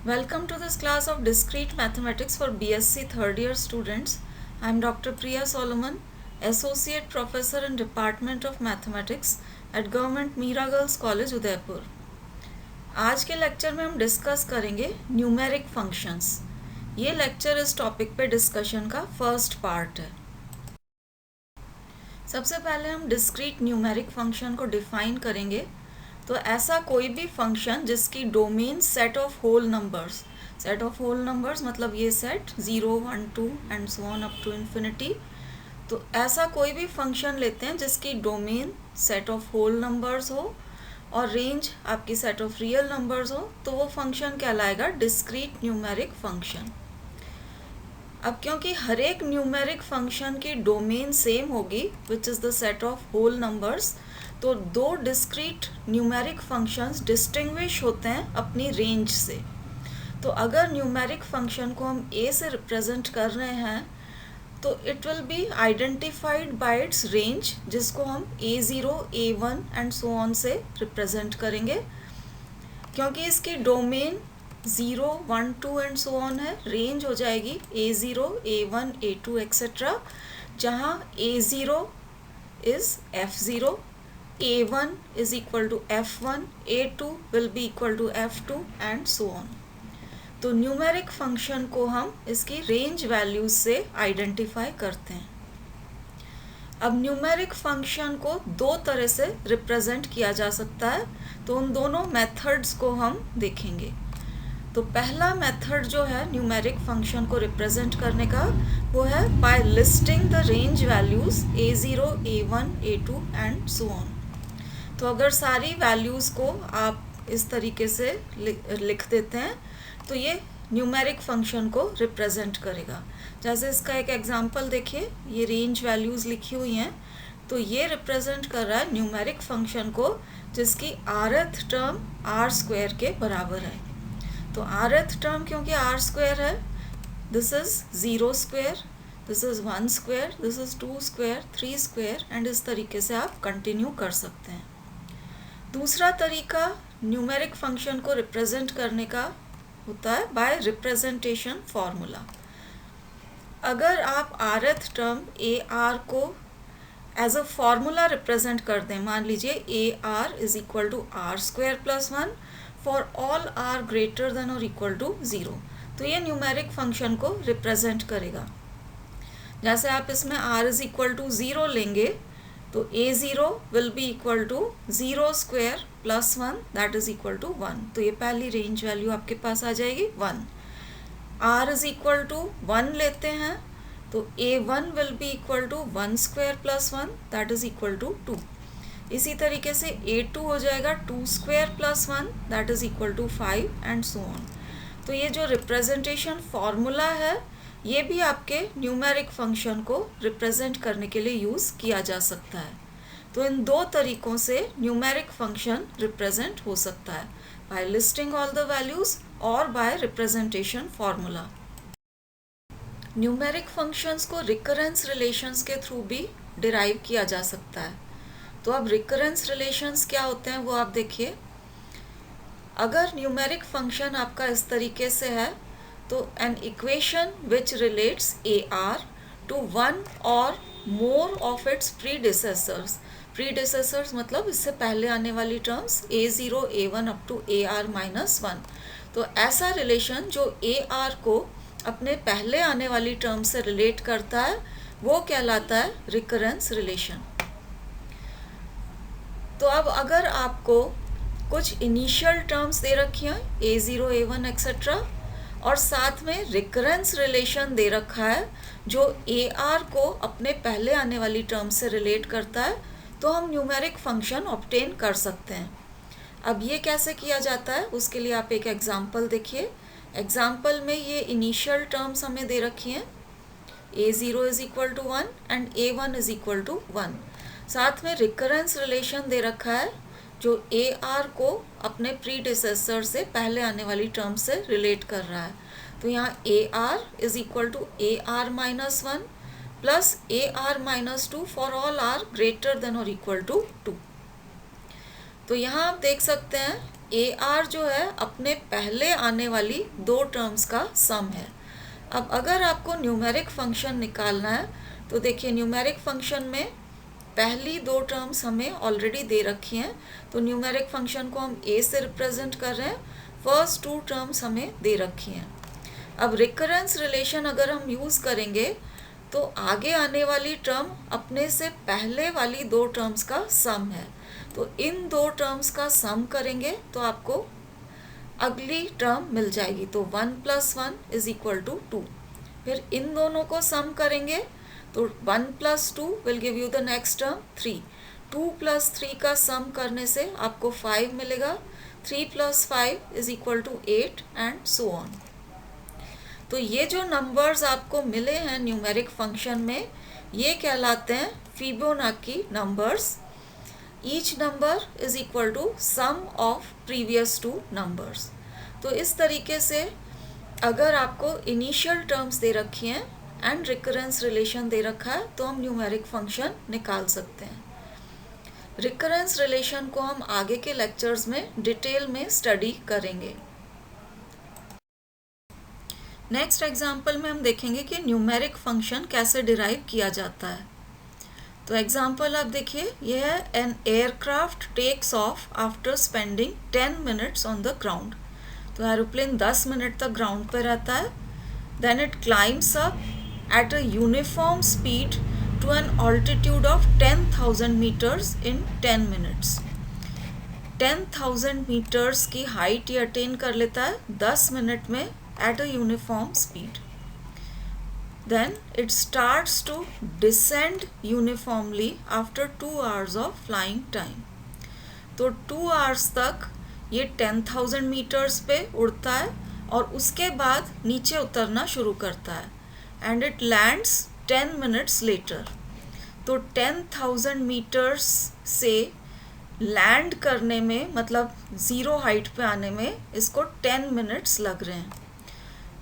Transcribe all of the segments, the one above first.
Welcome to this class of Discrete Mathematics for BSc third year students. I am Dr. Priya Solomon, Associate Professor in Department of Mathematics at Government Meera Girls College, Udaipur. आज के lecture में हम discuss करेंगे numeric functions. ये lecture इस topic पे discussion का first part है। सबसे पहले हम डिस्क्रीट न्यूमेरिक फंक्शन को डिफाइन करेंगे। तो ऐसा कोई भी फंक्शन जिसकी domain set of whole numbers मतलब ये set 0, 1, 2 and so on up to infinity. तो ऐसा कोई भी फंक्शन लेते हैं जिसकी domain set of whole numbers हो और रेंज आपकी सेट ऑफ रियल नंबर्स हो, तो वो फंक्शन कहलाएगा डिस्क्रीट न्यूमेरिक फंक्शन। अब क्योंकि हर एक न्यूमेरिक फंक्शन की डोमेन सेम होगी which is the set of whole numbers, तो दो डिस्क्रीट न्यूमेरिक फंक्शंस डिस्टिंग्विश होते हैं अपनी रेंज से। तो अगर न्यूमेरिक फंक्शन को हम a से रिप्रेजेंट कर रहे हैं तो it will be identified by it's range, जिसको हम a0, a1 and so on से रिप्रेजेंट करेंगे। क्योंकि इसकी डोमेन 0, 1, 2 एंड सो ऑन है, रेंज हो जाएगी a0, a1, a2 एक्सेट्रा, जहाँ a0 is f0, a1 is equal to f1, a2 will be equal to f2 and so on। तो numeric function को हम इसकी रेंज वैल्यूज से आइडेंटिफाई करते हैं। अब न्यूमेरिक फंक्शन को दो तरह से रिप्रेजेंट किया जा सकता है, तो उन दोनों मेथड्स को हम देखेंगे। तो पहला मेथड जो है न्यूमेरिक फंक्शन को रिप्रेजेंट करने का, वो है by listing the range values a0, a1, a2 and so on. तो अगर सारी वैल्यूज़ को आप इस तरीके से लिख देते हैं तो ये न्यूमेरिक फंक्शन को रिप्रेजेंट करेगा। जैसे इसका एक एग्जांपल देखिए, ये रेंज वैल्यूज़ लिखी हुई हैं, तो ये रिप्रेजेंट कर रहा है न्यूमेरिक फंक्शन को जिसकी rth टर्म r² के बराबर है। तो rth टर्म क्योंकि r² है, this is 0², this is 1², this is 2², 3² and इस तरीके से आप कंटिन्यू कर सकते हैं। दूसरा तरीका न्यूमेरिक फंक्शन को रिप्रेजेंट करने का होता है बाय रिप्रेजेंटेशन फॉर्मूला। अगर आप rth टर्म ar को एज अ फॉर्मूला रिप्रेजेंट कर दें, मान लीजिए ar is equal to r² plus 1 for all r greater than और इक्वल टू 0, तो ये न्यूमेरिक फंक्शन को रिप्रेजेंट करेगा। जैसे आप इसमें r इज इक्वल टू 0 लेंगे तो a0 will be equal to 0² plus 1 that is equal to 1, तो ये पहली रेंज वैल्यू आपके पास आ जाएगी 1। r is equal to 1 लेते हैं तो a1 will be equal to 1² plus 1 that is equal to 2। इसी तरीके से a2 हो जाएगा 2² plus 1 that is equal to 5 and so on। तो ये जो रिप्रेजेंटेशन फॉर्मूला है ये भी आपके न्यूमेरिक फंक्शन को रिप्रेजेंट करने के लिए यूज़ किया जा सकता है। तो इन दो तरीक़ों से न्यूमेरिक फंक्शन रिप्रेजेंट हो सकता है, by listing all the values और by representation formula. Numeric functions को रिकरेंस रिलेशंस के थ्रू भी डिराइव किया जा सकता है। तो अब रिकरेंस रिलेशंस क्या होते हैं वो आप देखिए। अगर न्यूमेरिक फंक्शन आपका इस तरीके से है तो an equation which relates ar to one or more of its predecessors मतलब इससे पहले आने वाली terms a0, a1 up to ar-1, तो ऐसा रिलेशन जो ar को अपने पहले आने वाली टर्म से रिलेट करता है वो कहलाता है रिकरेंस रिलेशन। तो अब अगर आपको कुछ इनिशियल टर्म्स दे रखी हैं a0, a1 एक्सेट्रा और साथ में रिकरेंस रिलेशन दे रखा है जो ar को अपने पहले आने वाली टर्म से रिलेट करता है, तो हम न्यूमेरिक फंक्शन ऑब्टेन कर सकते हैं। अब ये कैसे किया जाता है उसके लिए आप एक एग्जांपल देखिए। एग्जांपल में ये इनिशियल टर्म्स हमें दे रखी हैं a0 is equal to 1 and a1 is equal to 1। साथ में रिकरेंस रिलेशन दे रखा है जो ar को अपने प्रीडिसेसर से पहले आने वाली टर्म से रिलेट कर रहा है। तो यहाँ ar is equal to ar-1 plus ar-2 for all r greater than और इक्वल टू 2। तो यहाँ आप देख सकते हैं ए आर जो है अपने पहले आने वाली दो टर्म्स का सम है। अब अगर आपको न्यूमेरिक फंक्शन निकालना है तो देखिए न्यूमेरिक फंक्शन में पहली दो टर्म्स हमें ऑलरेडी दे रखी हैं, तो न्यूमेरिक फंक्शन को हम ए से रिप्रेजेंट कर रहे हैं, फर्स्ट टू टर्म्स हमें दे रखी हैं। अब रिकरेंस रिलेशन अगर हम यूज़ करेंगे तो आगे आने वाली टर्म अपने से पहले वाली दो टर्म्स का सम है, तो इन दो टर्म्स का सम करेंगे तो आपको अगली टर्म मिल जाएगी, तो 1 + 1 = 2। फिर इन दोनों को सम करेंगे तो 1 + 2 will give you the next term 3। 2 + 3 का सम करने से आपको 5 मिलेगा। 3 + 5 = 8 एंड सो ऑन। तो ये जो नंबर्स आपको मिले हैं न्यूमेरिक फंक्शन में, ये कहलाते हैं Fibonacci numbers. Each number is equal to sum of previous two numbers. तो इस तरीके से अगर आपको इनिशियल टर्म्स दे रखी हैं एंड रिकरेंस रिलेशन दे रखा है तो हम न्यूमेरिक फंक्शन निकाल सकते हैं। रिकरेंस रिलेशन को हम आगे के लेक्चर्स में डिटेल में स्टडी करेंगे। नेक्स्ट एग्जाम्पल में हम देखेंगे कि न्यूमेरिक फंक्शन कैसे डिराइव किया जाता है। तो एग्जाम्पल आप देखिए, यह है an aircraft takes off after spending 10 minutes on the ground. तो एरोप्लेन 10 मिनट तक ग्राउंड पर रहता है। Then it climbs up at a uniform speed to an altitude of 10,000 metres in 10 minutes. 10,000 metres की हाइट ये अटेन कर लेता है 10 मिनट में at a uniform speed. Then it starts to descend uniformly after 2 hours of flying time. तो 2 hours तक ये 10,000 metres पे उड़ता है और उसके बाद नीचे उतरना शुरू करता है and it lands 10 minutes later. तो 10,000 मीटर्स से लैंड करने में, मतलब ज़ीरो हाइट पे आने में इसको 10 मिनट्स लग रहे हैं।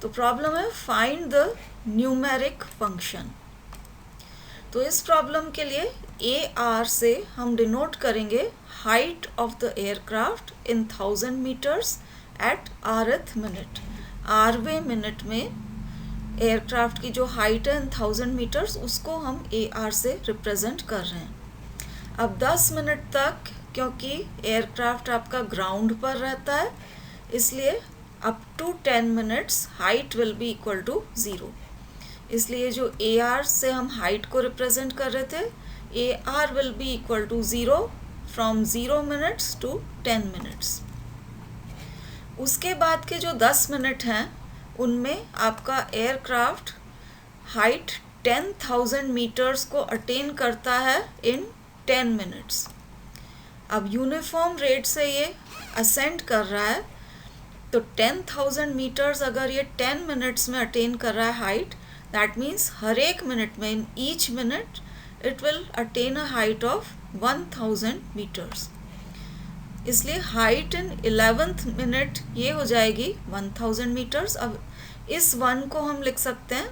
तो प्रॉब्लम है फाइंड द न्यूमेरिक फंक्शन। तो इस प्रॉब्लम के लिए ए आर से हम डिनोट करेंगे height of the aircraft in 1000 metres at rth minute. rवें मिनट में एयरक्राफ्ट की जो हाइट है इन 1000 मीटर्स उसको हम ए आर से रिप्रेजेंट कर रहे हैं। अब 10 मिनट तक क्योंकि एयरक्राफ्ट आपका ग्राउंड पर रहता है, इसलिए up to 10 minutes height will be equal to 0। इसलिए जो ए आर से हम हाइट को रिप्रेजेंट कर रहे थे, A R will be equal to 0 from 0 minutes to 10 minutes. उसके बाद के जो 10 मिनट हैं उनमें आपका एयरक्राफ्ट हाइट 10,000 मीटर्स को अटेन करता है इन 10 मिनट्स। अब यूनिफॉर्म रेट से ये असेंड कर रहा है, तो 10,000 मीटर्स अगर ये 10 मिनट्स में अटेन कर रहा है हाइट, दैट मीन्स हर एक मिनट में in each minute it will attain a height of 1000 metres. इसलिए हाइट इन 11th मिनट ये हो जाएगी 1000 मीटर्स। अब इस 1 को हम लिख सकते हैं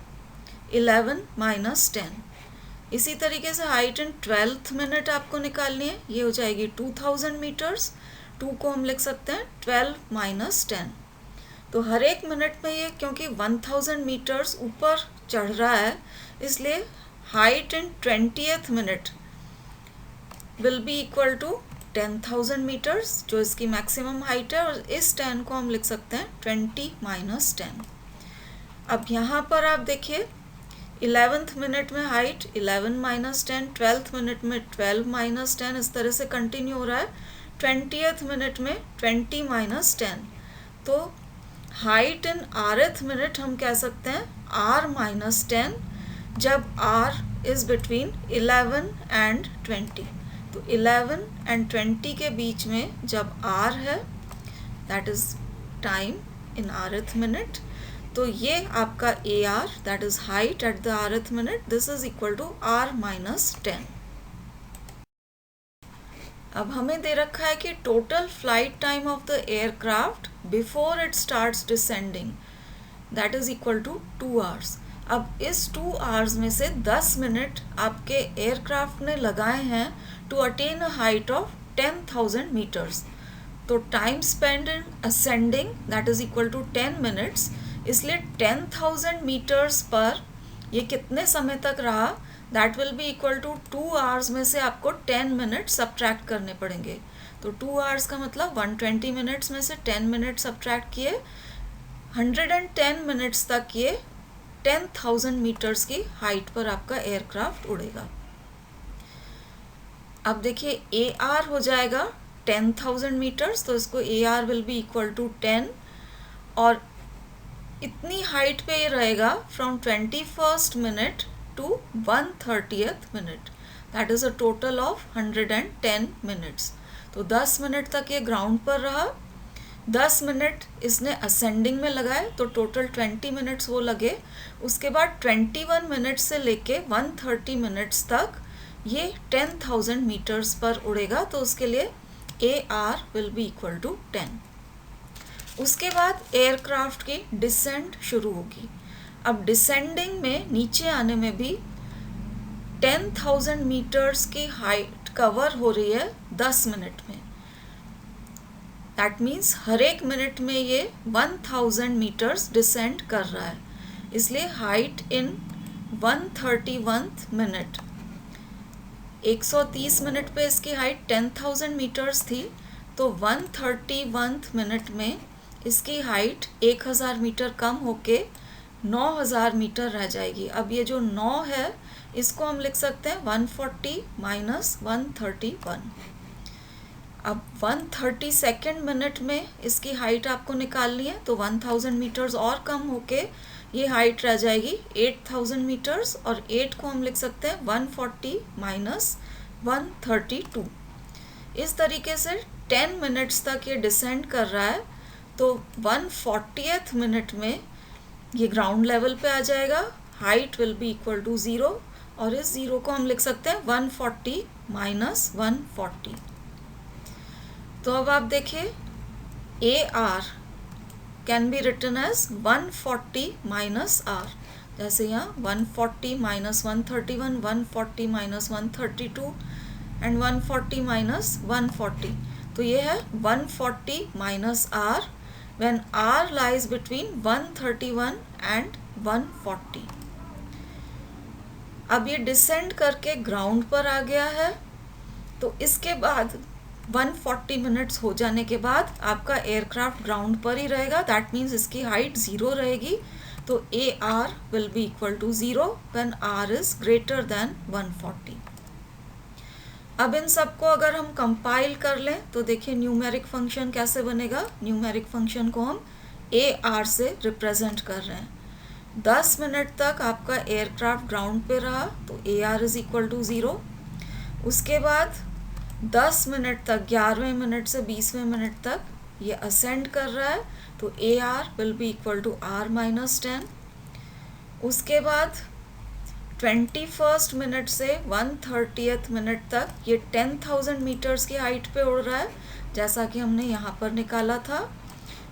11 - 10। इसी तरीके से हाइट इन 12th मिनट आपको निकालनी है, ये हो जाएगी 2000 मीटर्स। 2 को हम लिख सकते हैं 12 - 10। तो हर एक मिनट में ये क्योंकि 1000 मीटर्स ऊपर चढ़ रहा है, इसलिए height in 20th minute will be equal to 10,000 metres, जो इसकी मैक्सिमम हाइट है, और इस 10 को हम लिख सकते हैं 20 - 10। अब यहाँ पर आप देखिए 11th मिनट में हाइट 11 - 10, 12th मिनट में 12 - 10, इस तरह से कंटिन्यू हो रहा है। 20th मिनट में 20 - 10। तो हाइट इन rth मिनट हम कह सकते हैं r - 10 जब r इज़ बिटवीन 11 एंड 20। तो 11 एंड 20 के बीच में जब r है, that is time in rth minute, तो ये आपका A R, that is height at the rth minute, this is equal to r - 10। अब हमें दे रखा है कि total flight time of the aircraft before it starts descending, that is equal to 2 hours. अब इस 2 आवर्स में से 10 मिनट आपके एयरक्राफ्ट ने लगाए हैं to attain a height of 10,000 metres. तो time spend in ascending that is equal to 10 minutes, इसलिए 10,000 मीटर्स पर ये कितने समय तक रहा, that will be equal to 2 hours में से आपको 10 मिनट सब्ट्रैक्ट करने पड़ेंगे। तो 2 आवर्स का मतलब 120 मिनट्स में से 10 मिनट सब्ट्रैक्ट किए, 110 मिनट्स तक ये 10,000 मीटर्स की हाइट पर आपका एयरक्राफ्ट उड़ेगा। अब देखिए ए आर हो जाएगा 10,000 मीटर्स, तो इसको A R will be equal to 10, और इतनी हाइट पे ये रहेगा from 21st minute to 130th minute, that is a total of 110 minutes. तो 10 मिनट तक ये ग्राउंड पर रहा, 10 मिनट इसने असेंडिंग में लगाए, तो टोटल 20 मिनट्स वो लगे। उसके बाद 21 मिनट्स से लेके 130 मिनट्स तक ये 10,000 मीटर्स पर उड़ेगा, तो उसके लिए A R will be equal to 10। उसके बाद एयरक्राफ्ट की डिसेंट शुरू होगी। अब डिसेंडिंग में नीचे आने में भी 10,000 मीटर्स की हाइट कवर हो रही है 10 मिनट में, दैट मीन्स हर एक मिनट में ये 1000 मीटर्स डिसेंड कर रहा है, इसलिए हाइट इन 131 मिनट, 130 मिनट पे इसकी हाइट 10,000 मीटर्स थी, तो 131 मिनट में इसकी हाइट 1000 मीटर कम होके 9000 मीटर रह जाएगी। अब ये जो 9 है इसको हम लिख सकते हैं 140 माइनस 131। अब 132nd मिनट में इसकी हाइट आपको निकालनी है, तो 1000 मीटर्स और कम होके ये हाइट रह जाएगी 8000 मीटर्स, और 8 को हम लिख सकते हैं 140 माइनस 132। इस तरीके से 10 मिनट्स तक ये डिसेंड कर रहा है, तो 140th मिनट में ये ग्राउंड लेवल पे आ जाएगा, height will be equal to 0, और इस 0 को हम लिख सकते हैं 140 माइनस 140। तो अब आप देखिए A R can be written as 140 minus R, जैसे यहाँ 140 माइनस 131, 140 माइनस 132 एंड 140 माइनस 140, तो ये है 140 minus R when r lies between 131 and 140। अब ये डिसेंड करके ग्राउंड पर आ गया है, तो इसके बाद 140 मिनट्स हो जाने के बाद आपका एयरक्राफ्ट ग्राउंड पर ही रहेगा, दैट मीन्स इसकी हाइट 0 रहेगी, तो A R will be equal to 0 when R is greater than 140। अब इन सबको अगर हम कंपाइल कर लें तो देखिए न्यूमेरिक फंक्शन कैसे बनेगा। न्यूमेरिक फंक्शन को हम ए आर से रिप्रेजेंट कर रहे हैं। 10 मिनट तक आपका एयरक्राफ्ट ग्राउंड पे रहा, तो A R is equal to 0। उसके बाद 10 मिनट तक, 11वें मिनट से 20वें मिनट तक ये असेंड कर रहा है, तो A R will be equal to R minus 10। उसके बाद 21st मिनट से 130th मिनट तक ये 10,000 मीटर्स की हाइट पे उड़ रहा है, जैसा कि हमने यहाँ पर निकाला था।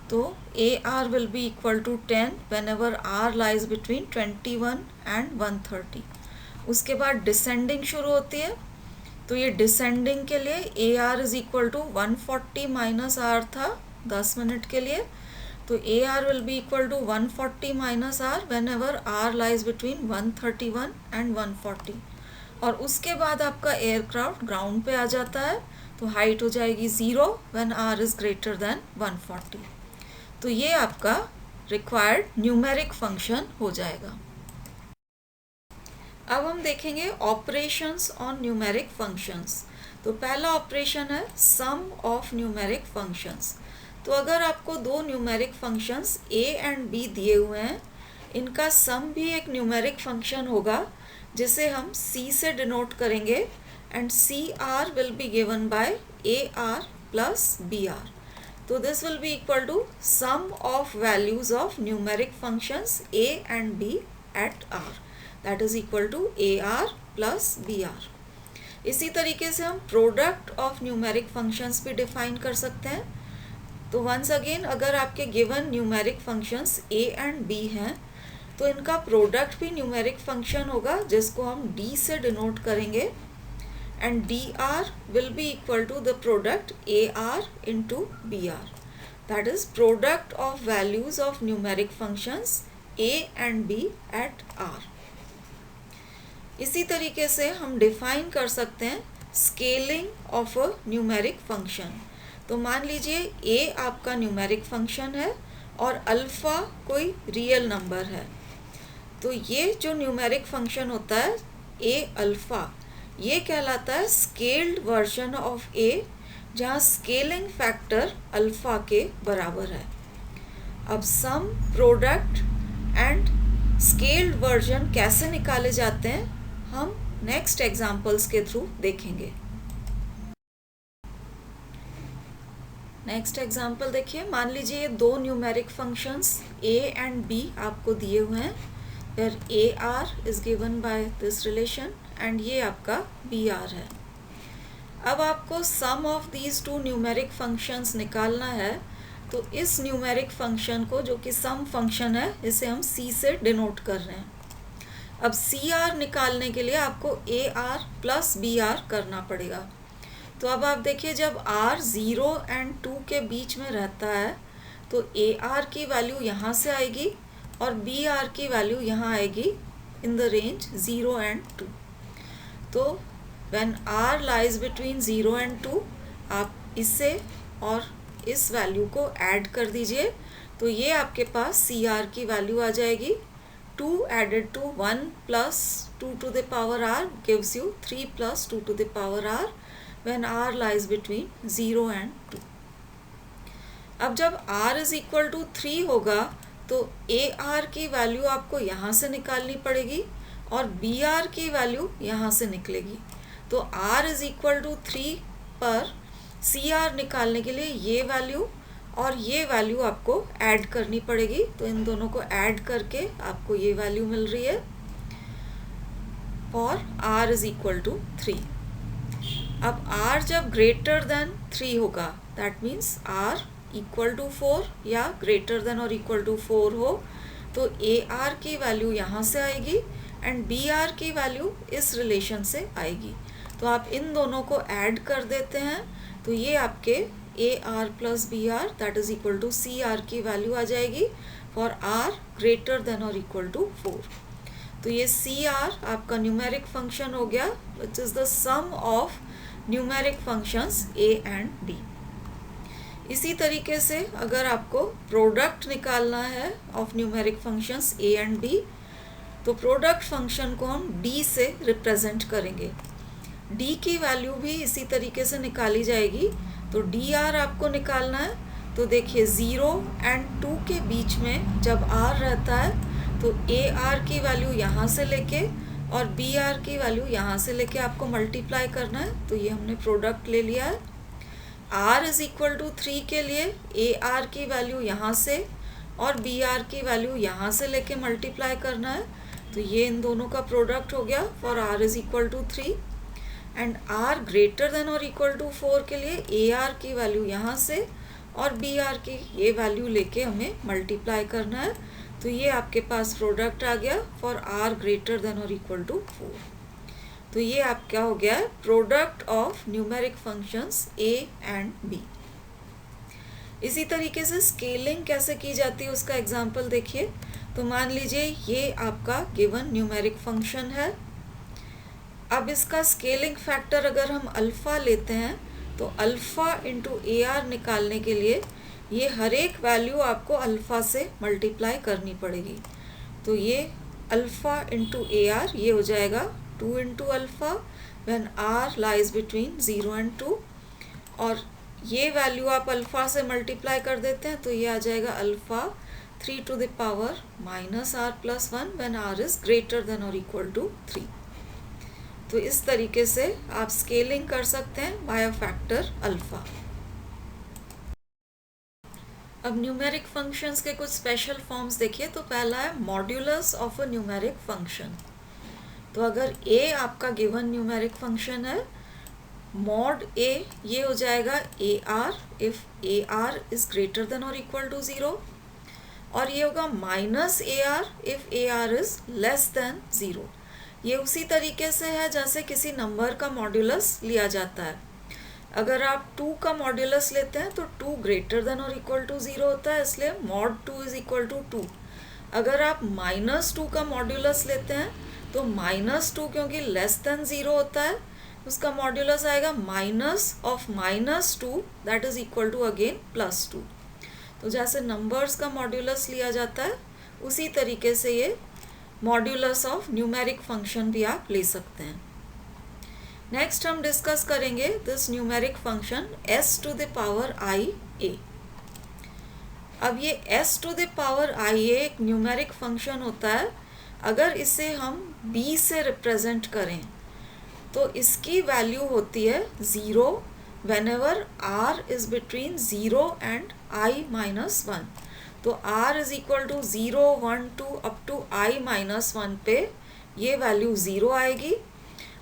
तो A R will be equal to 10 whenever R lies between 21 and 130। उसके बाद डिसेंडिंग शुरू होती है, तो ये डिसेंडिंग के लिए A R is equal to 140 minus R था 10 मिनट के लिए, तो A R will be equal to 140 minus R whenever R lies between 131 and 140। और उसके बाद आपका एयरक्राफ्ट ग्राउंड पे आ जाता है, तो हाइट हो जाएगी 0 when R is greater than 140। तो ये आपका रिक्वायर्ड न्यूमेरिक फंक्शन हो जाएगा। अब हम देखेंगे ऑपरेशंस ऑन न्यूमेरिक फंक्शंस। तो पहला ऑपरेशन है सम ऑफ न्यूमेरिक फंक्शंस। तो अगर आपको दो numeric functions a and b दिए हुए हैं, इनका सम भी एक न्यूमेरिक फंक्शन होगा जिसे हम c से डिनोट करेंगे, and c r will be given by a are plus b r. तो this will be equal to sum of values of numeric functions a and b at r, that is equal to a are plus b r. इसी तरीके से हम product of numeric functions भी define कर सकते हैं। तो वंस अगेन अगर आपके given numeric functions a and b हैं, तो इनका प्रोडक्ट भी न्यूमेरिक फंक्शन होगा जिसको हम d से डिनोट करेंगे, and dr will be equal to the product ar into br. That is product of values of numeric functions a and b at r. इसी तरीके से हम डिफाइन कर सकते हैं scaling of a numeric function. तो मान लीजिए a आपका न्यूमेरिक फंक्शन है और अल्फ़ा कोई रियल नंबर है. तो ये जो न्यूमेरिक फंक्शन होता है a अल्फ़ा, ये कहलाता है स्केल्ड वर्जन ऑफ a, जहाँ स्केलिंग फैक्टर अल्फ़ा के बराबर है. अब sum, product and scaled version कैसे निकाले जाते हैं हम नेक्स्ट एग्जाम्पल्स के थ्रू देखेंगे. नेक्स्ट एग्जाम्पल देखिए. मान लीजिए ये दो numeric functions a and b आपको दिए हुए हैं. फिर ar is given by this relation and ये आपका br है. अब आपको sum of these two numeric functions निकालना है. तो इस न्यूमेरिक फंक्शन को, जो कि सम फंक्शन है, इसे हम c से डिनोट कर रहे हैं. अब cr निकालने के लिए आपको ar प्लस br करना पड़ेगा. तो अब आप देखिए, जब r 0 एंड 2 के बीच में रहता है तो ar की वैल्यू यहाँ से आएगी और br की वैल्यू यहाँ आएगी इन द रेंज 0 एंड 2. तो when r lies between 0 and 2, आप इसे और इस वैल्यू को ऐड कर दीजिए. तो ये आपके पास cr की वैल्यू आ जाएगी. 2 added to 1 plus 2 to the power r gives you 3 plus 2 to the power r when r lies between 0 and 2. अब जब r is equal to 3 होगा तो ar की वैल्यू आपको यहाँ से निकालनी पड़ेगी और br की वैल्यू यहाँ से निकलेगी. तो r is equal to 3 पर cr निकालने के लिए ये वैल्यू और ये वैल्यू आपको ऐड करनी पड़ेगी. तो इन दोनों को ऐड करके आपको ये वैल्यू मिल रही है और r इज इक्वल टू 3. अब r जब ग्रेटर देन 3 होगा, that means r equal to 4 या ग्रेटर देन और इक्वल टू 4 हो, तो ar की वैल्यू यहाँ से आएगी एंड br की वैल्यू इस रिलेशन से आएगी. तो आप इन दोनों को ऐड कर देते हैं तो ये आपके ar plus br that is equal to cr की वैल्यू आ जाएगी फॉर r ग्रेटर देन और इक्वल टू 4. तो ये cr आपका न्यूमेरिक फंक्शन हो गया, which is the sum of numeric functions a and b. इसी तरीके से अगर आपको प्रोडक्ट निकालना है of numeric functions a and b, तो प्रोडक्ट फंक्शन को हम d से रिप्रेजेंट करेंगे. d की वैल्यू भी इसी तरीके से निकाली जाएगी. तो dr आपको निकालना है. तो देखिए 0 एंड 2 के बीच में जब r रहता है तो ar की वैल्यू यहाँ से लेके और br की वैल्यू यहाँ से लेके आपको मल्टीप्लाई करना है. तो ये हमने प्रोडक्ट ले लिया है. r इज इक्वल टू 3 के लिए ar की वैल्यू यहाँ से और br की वैल्यू यहाँ से लेके मल्टीप्लाई करना है. तो ये इन दोनों का प्रोडक्ट हो गया for r is equal to 3. And r greater than और इक्वल टू 4 के लिए ar की वैल्यू यहाँ से और br की ये वैल्यू लेके हमें मल्टीप्लाई करना है. तो ये आपके पास प्रोडक्ट आ गया फॉर r ग्रेटर देन और इक्वल टू 4. तो ये आपका हो गया है product of numeric functions a and b. इसी तरीके से स्केलिंग कैसे की जाती है उसका एग्जाम्पल देखिए. तो मान लीजिए ये आपका गिवन न्यूमेरिक फंक्शन है. अब इसका स्केलिंग फैक्टर अगर हम अल्फ़ा लेते हैं तो अल्फ़ा इंटू ar निकालने के लिए ये हर एक वैल्यू आपको अल्फ़ा से मल्टीप्लाई करनी पड़ेगी. तो ये अल्फ़ा इंटू ar ये हो जाएगा 2 into alpha when r lies between 0 and 2, और ये वैल्यू आप अल्फ़ा से मल्टीप्लाई कर देते हैं तो ये आ जाएगा alpha 3 to the power minus r plus 1 when r is greater than और इक्वल टू 3. तो इस तरीके से आप स्केलिंग कर सकते हैं बाय अ फैक्टर अल्फ़ा. अब न्यूमेरिक फंक्शंस के कुछ स्पेशल फॉर्म्स देखिए. तो पहला है modulus of a numeric function. तो अगर a आपका गिवन न्यूमेरिक फंक्शन है, मॉड a ये हो जाएगा ar if ar is greater than और इक्वल टू 0, और ये होगा minus ar if ar is less than 0. ये उसी तरीके से है जैसे किसी नंबर का मॉड्यूलस लिया जाता है। अगर आप 2 का मॉड्यूलस लेते हैं तो 2 ग्रेटर देन और इक्वल टू 0 होता है, इसलिए मॉड 2 इज इक्वल टू 2। अगर आप -2 का मॉड्यूलस लेते हैं तो -2 क्योंकि लेस देन 0 होता है, उसका मॉड्यूलस आएगा minus of -2 that is equal to again +2। तो जैसे नंबर्स का मॉड्यूलस लिया जाता है उसी तरीके से ये मॉड्यूलस ऑफ न्यूमेरिक फंक्शन भी आप ले सकते हैं। नेक्स्ट हम डिस्कस करेंगे this numeric function s to the power i a। अब ये s to the power i a एक न्यूमेरिक फंक्शन होता है। अगर इसे हम b से रिप्रेजेंट करें तो इसकी वैल्यू होती है 0 whenever r is between 0 and i minus 1। तो r is equal to 0, 1, 2 up to i minus 1 पे ये वैल्यू 0 आएगी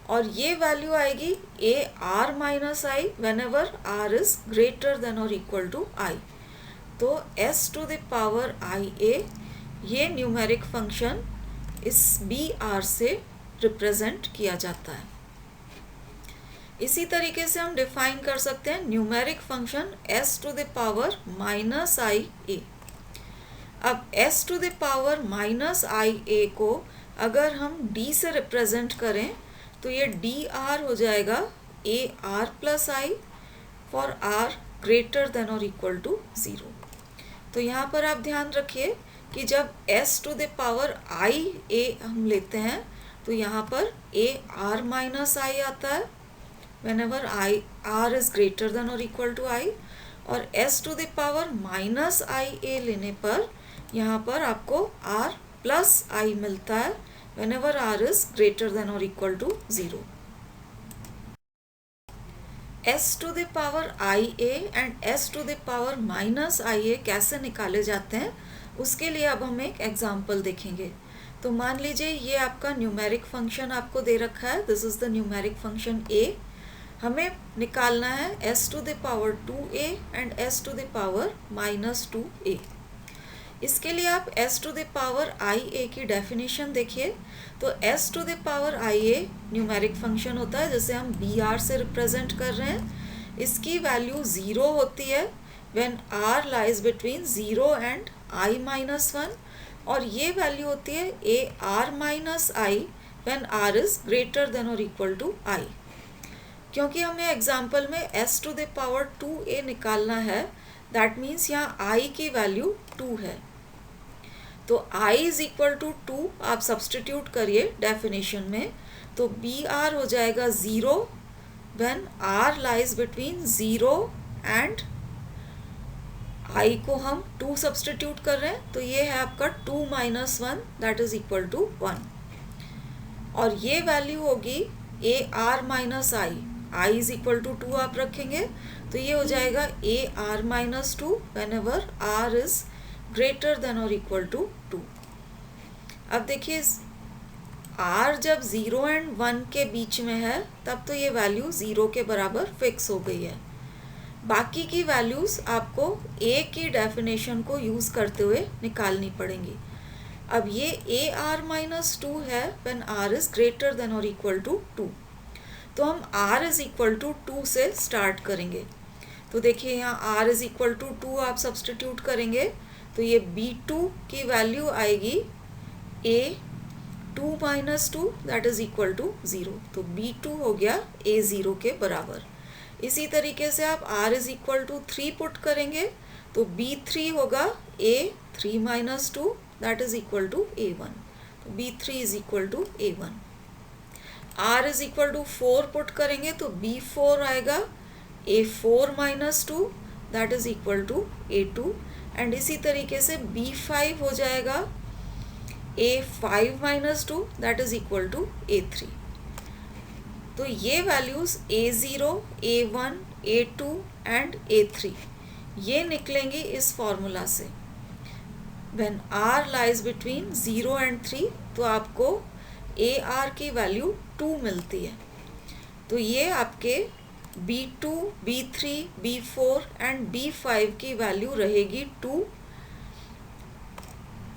और ये वैल्यू आएगी a r minus i whenever r is greater than or equal to i। तो s to the power i a ये numeric function इस b r से रिप्रेजेंट किया जाता है। इसी तरीके से हम डिफाइन कर सकते हैं numeric function s to the power minus i a. अब s to the power minus i a को अगर हम d से रिप्रेजेंट करें तो ये डी आर हो जाएगा A are plus I for R greater than और इक्वल टू 0। तो यहाँ पर आप ध्यान रखिए कि जब s टू द पावर आई ए हम लेते हैं तो यहाँ पर ए आर माइनस आई आता है whenever i r is greater than or equal to i, और s to the power minus i a लेने पर यहाँ पर आपको r प्लस i मिलता है whenever r is greater than or equal to 0। s to the power i a and s to the power minus i a कैसे निकाले जाते हैं उसके लिए अब हम एक एग्जाम्पल देखेंगे। तो मान लीजिए ये आपका न्यूमेरिक फंक्शन आपको दे रखा है, this is the numeric function a। हमें निकालना है s to the power 2a and s to the power -2a। इसके लिए आप s to the power ia की डेफिनेशन देखिए। तो s to the power ia numeric function होता है जिसे हम br से रिप्रेजेंट कर रहे हैं। इसकी वैल्यू 0 होती है when r lies between 0 and i minus 1, और ये वैल्यू होती है a r minus I when r is greater than और इक्वल टू i। क्योंकि हमें एग्जाम्पल में s to the power 2a निकालना है, दैट मीन्स यहाँ i की वैल्यू 2 है। तो i इज इक्वल टू 2 आप सब्सटीट्यूट करिए डेफिनेशन में, तो बी आर हो जाएगा 0 when r lies between 0 and i को हम 2 सब्सटीट्यूट कर रहे हैं, तो ये है आपका 2 minus 1 that is equal to 1, और ये वैल्यू होगी A R minus I, i is equal to 2 आप रखेंगे तो ये हो जाएगा A R minus 2 whenever R is greater than और इक्वल टू 2। अब देखिए r जब 0 एंड 1 के बीच में है तब तो ये वैल्यू 0 के बराबर फिक्स हो गई है। बाकी की वैल्यूज़ आपको a की डेफिनेशन को यूज़ करते हुए निकालनी पड़ेंगी। अब ये ए आर माइनस 2 है when r is greater than और इक्वल टू 2, तो हम r इज इक्वल टू 2 से स्टार्ट करेंगे। तो देखिए यहाँ r इज इक्वल टू 2 आप सब्सटीट्यूट करेंगे तो ये b2 की वैल्यू आएगी a 2 minus 2 that is equal to 0, तो b2 हो गया a 0 के बराबर। इसी तरीके से आप r is equal to 3 put करेंगे तो b3 होगा a 3 minus 2 that is equal to a1, तो b3 is equal to a1। r is equal to 4 put करेंगे तो b4 आएगा a4 minus 2 that is equal to a2, and इसी तरीके से b5 हो जाएगा a5 minus 2 that is equal to a3। तो ये values a0, a1, a2 and a3 ये निकलेंगी इस फॉर्मूला से। When r lies between 0 and 3 तो आपको ar की वैल्यू 2 मिलती है। तो ये आपके b2, b3, b4 and b5 की वैल्यू रहेगी 2।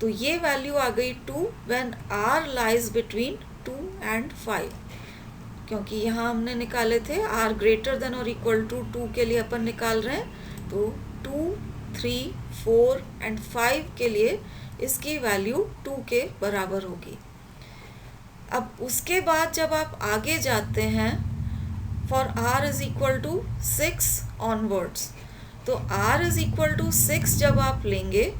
तो ये वैल्यू आ गई 2 when r lies between 2 and 5, क्योंकि यहाँ हमने निकाले थे r ग्रेटर देन और इक्वल टू 2 के लिए अपन निकाल रहे हैं, तो 2, 3, 4 एंड 5 के लिए इसकी वैल्यू 2 के बराबर होगी। अब उसके बाद जब आप आगे जाते हैं for r is equal to 6 onwards, तो r इज इक्वल टू 6 जब आप लेंगे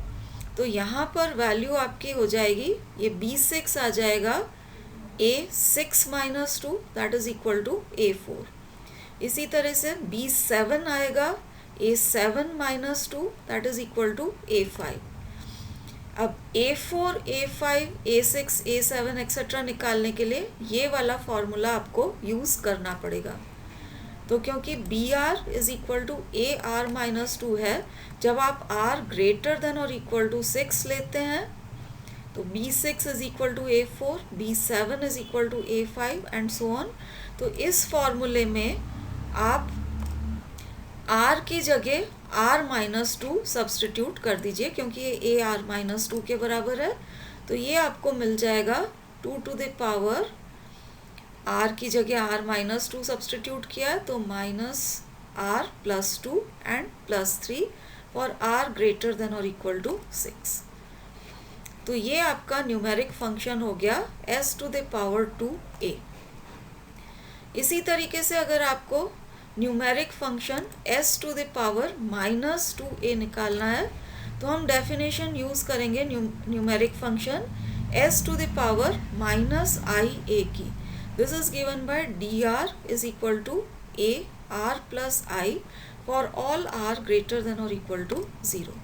तो यहाँ पर वैल्यू आपकी हो जाएगी, ये B6 आ जाएगा A6 minus 2 that is equal to A4। इसी तरह से B7 आएगा A7 minus 2 that is equal to A5। अब A4, A5, A6, A7 etcetera निकालने के लिए ये वाला फॉर्मूला आपको यूज़ करना पड़ेगा। तो क्योंकि BR is equal to AR minus 2 है, जब आप R ग्रेटर देन और इक्वल टू 6 लेते हैं तो B6 is equal to A4, B7 is equal to A5 and so on. तो इस फॉर्मूले में आप R की जगह R माइनस 2 सब्सटीट्यूट कर दीजिए, क्योंकि ये AR माइनस 2 के बराबर है। तो ये आपको मिल जाएगा 2 टू द पावर, R की जगह R माइनस 2 सब्सटीट्यूट किया तो minus R plus 2 and plus 3 for R greater than और इक्वल टू 6। तो ये आपका न्यूमेरिक फंक्शन हो गया s to the power 2a। इसी तरीके से अगर आपको numeric function s to the power minus 2a निकालना है तो हम डेफिनेशन यूज़ करेंगे numeric function s to the power minus ia की। This is given by dr is equal to a r plus i for all r greater than और equal to 0।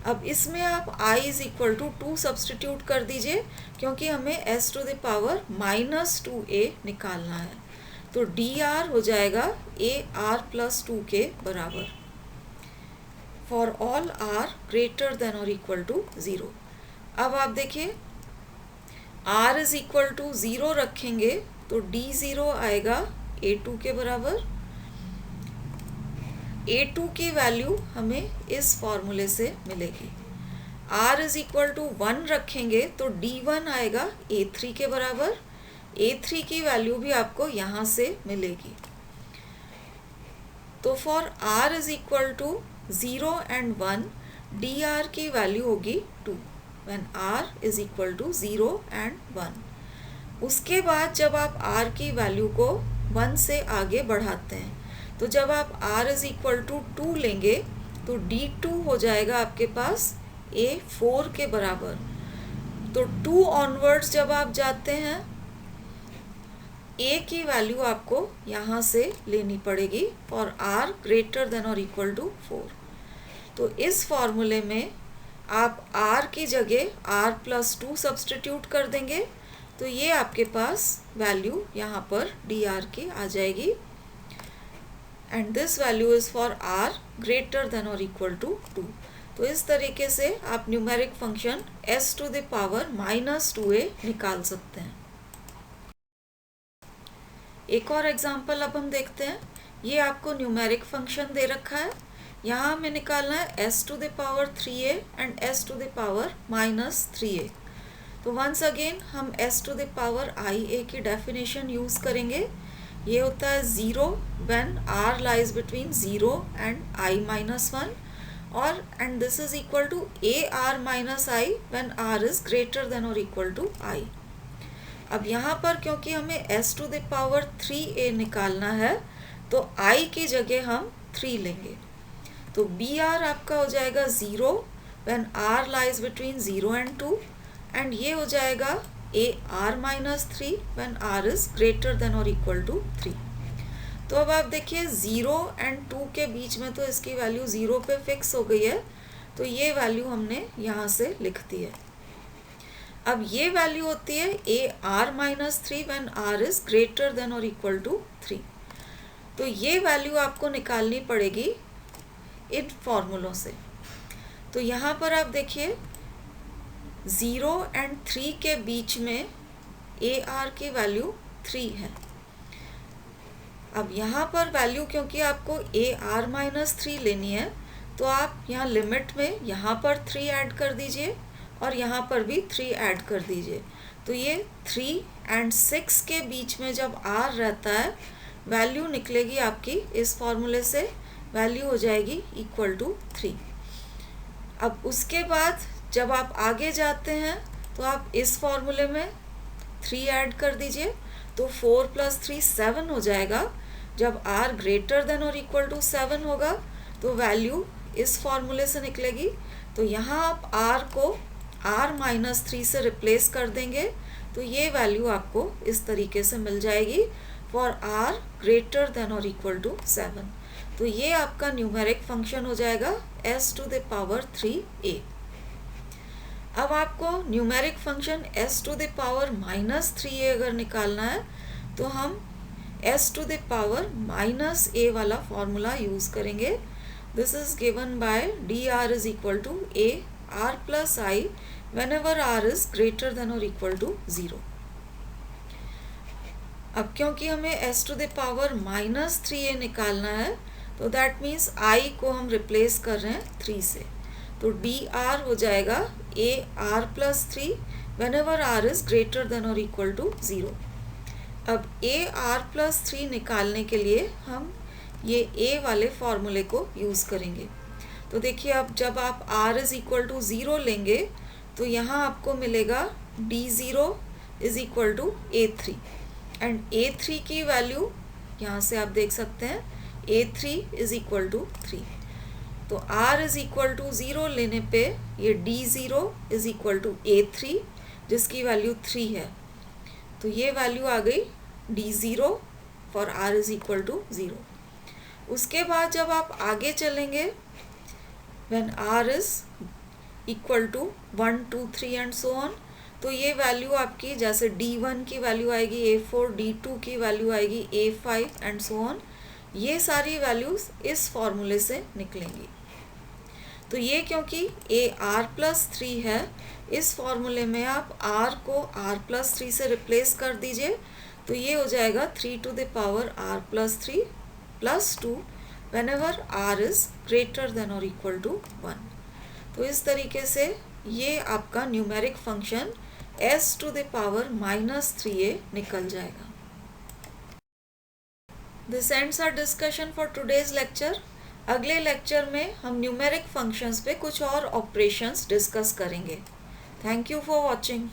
अब इसमें आप i is equal to 2 substitute कर दीजिए, क्योंकि हमें s to the power minus 2a निकालना है। तो dr हो जाएगा a r प्लस 2 के बराबर for all r greater than और इक्वल टू 0। अब आप देखिए r इज इक्वल टू 0 रखेंगे तो d0 आएगा a2 के बराबर। a2 की वैल्यू हमें इस फॉर्मूले से मिलेगी। r इज इक्वल टू 1 रखेंगे तो d1 आएगा a3 के बराबर। a3 की वैल्यू भी आपको यहाँ से मिलेगी। तो for r is equal to 0 and 1 dr की वैल्यू होगी 2 when r is equal to 0 and 1। उसके बाद जब आप r की वैल्यू को 1 से आगे बढ़ाते हैं तो जब आप r इज इक्वल टू 2 लेंगे तो d2 हो जाएगा आपके पास a4 के बराबर। तो 2 ऑनवर्ड्स जब आप जाते हैं a की वैल्यू आपको यहाँ से लेनी पड़ेगी फॉर r ग्रेटर देन और इक्वल टू 4। तो इस फॉर्मूले में आप r की जगह r प्लस 2 सब्सटीट्यूट कर देंगे तो ये आपके पास वैल्यू यहाँ पर dr की आ जाएगी and this value is for r greater than और इक्वल टू 2। तो इस तरीके से आप numeric function s to the power minus 2a निकाल सकते हैं। एक और एग्जांपल अब हम देखते हैं। ये आपको न्यूमेरिक फंक्शन दे रखा है, यहाँ हमें निकालना है s to the power 3a and s to the power minus 3a। तो वंस अगेन हम s to the power ia की डेफिनेशन यूज़ करेंगे। ये होता है 0 when r lies between 0 and i minus 1 और and this is equal to ar minus i when r is greater than और equal to i। अब यहाँ पर क्योंकि हमें s to the power 3a निकालना है तो i की जगह हम 3 लेंगे। तो br आपका हो जाएगा 0 when r lies between 0 and 2 and ये हो जाएगा ar minus 3 when r is greater than और इक्वल टू 3। तो अब आप देखिए 0 एंड 2 के बीच में तो इसकी वैल्यू 0 पे फिक्स हो गई है, तो ये वैल्यू हमने यहाँ से लिख दी है। अब ये वैल्यू होती है ar minus 3 when r is greater than और इक्वल टू 3। तो ये वैल्यू आपको निकालनी पड़ेगी इन फॉर्मूलों से। तो यहाँ पर आप देखिए 0 एंड 3 के बीच में ar की वैल्यू 3 है। अब यहाँ पर वैल्यू क्योंकि आपको ar माइनस 3 लेनी है तो आप यहाँ लिमिट में यहाँ पर 3 ऐड कर दीजिए और यहाँ पर भी 3 ऐड कर दीजिए। तो ये 3 and 6 के बीच में जब r रहता है, वैल्यू निकलेगी आपकी इस फॉर्मूले से, वैल्यू हो जाएगी इक्वल टू 3। अब उसके बाद जब आप आगे जाते हैं तो आप इस फॉर्मूले में 3 ऐड कर दीजिए, तो 4 + 3 7 हो जाएगा। जब r ग्रेटर देन और इक्वल टू 7 होगा तो वैल्यू इस फॉर्मूले से निकलेगी। तो यहाँ आप r को r - 3 से रिप्लेस कर देंगे, तो ये वैल्यू आपको इस तरीके से मिल जाएगी फॉर r ग्रेटर देन और इक्वल टू 7। तो ये आपका न्यूमेरिक फंक्शन हो जाएगा s⁻³ अब आपको न्यूमेरिक फंक्शन s⁻³ अगर निकालना है तो हम s⁻⁻a वाला फॉर्मूला यूज करेंगे। This is given by dr is equal to a r plus I whenever r is greater than or equal to 0। अब क्योंकि हमें s⁻³ निकालना है, तो दैट मीन्स I को हम रिप्लेस कर रहे हैं 3 से, तो dr हो जाएगा a r plus 3 whenever r is greater than or equal to 0। अब a r plus 3 निकालने के लिए हम ये a वाले फॉर्मूले को यूज़ करेंगे। तो देखिए, अब जब आप r is equal to 0 लेंगे तो यहाँ आपको मिलेगा d0 is equal to a3 and a3 की वैल्यू यहाँ से आप देख सकते हैं a3 is equal to 3। तो r is equal to 0 लेने पे ये d0 is equal to a3 जिसकी वैल्यू 3 है, तो ये वैल्यू आ गई d0 for r is equal to 0। उसके बाद जब आप आगे चलेंगे, when r is equal to 1 2 3 and so on, तो ये वैल्यू आपकी जैसे d1 की वैल्यू आएगी a4, d2 की वैल्यू आएगी a5 एंड सो ऑन, ये सारी वैल्यूज़ इस फॉर्मूले से निकलेंगी। तो ये क्योंकि a r plus 3 है, इस फॉर्मूले में आप r को r plus 3 से रिप्लेस कर दीजिए, तो ये हो जाएगा 3 to the power r plus 3 plus 2 whenever r is greater than or equal to 1। तो इस तरीके से ये आपका न्यूमेरिक फंक्शन s⁻³ निकल जाएगा। This ends our discussion for today's lecture. अगले लेक्चर में हम न्यूमेरिक फंक्शंस पे कुछ और ऑपरेशंस डिस्कस करेंगे। Thank you for watching.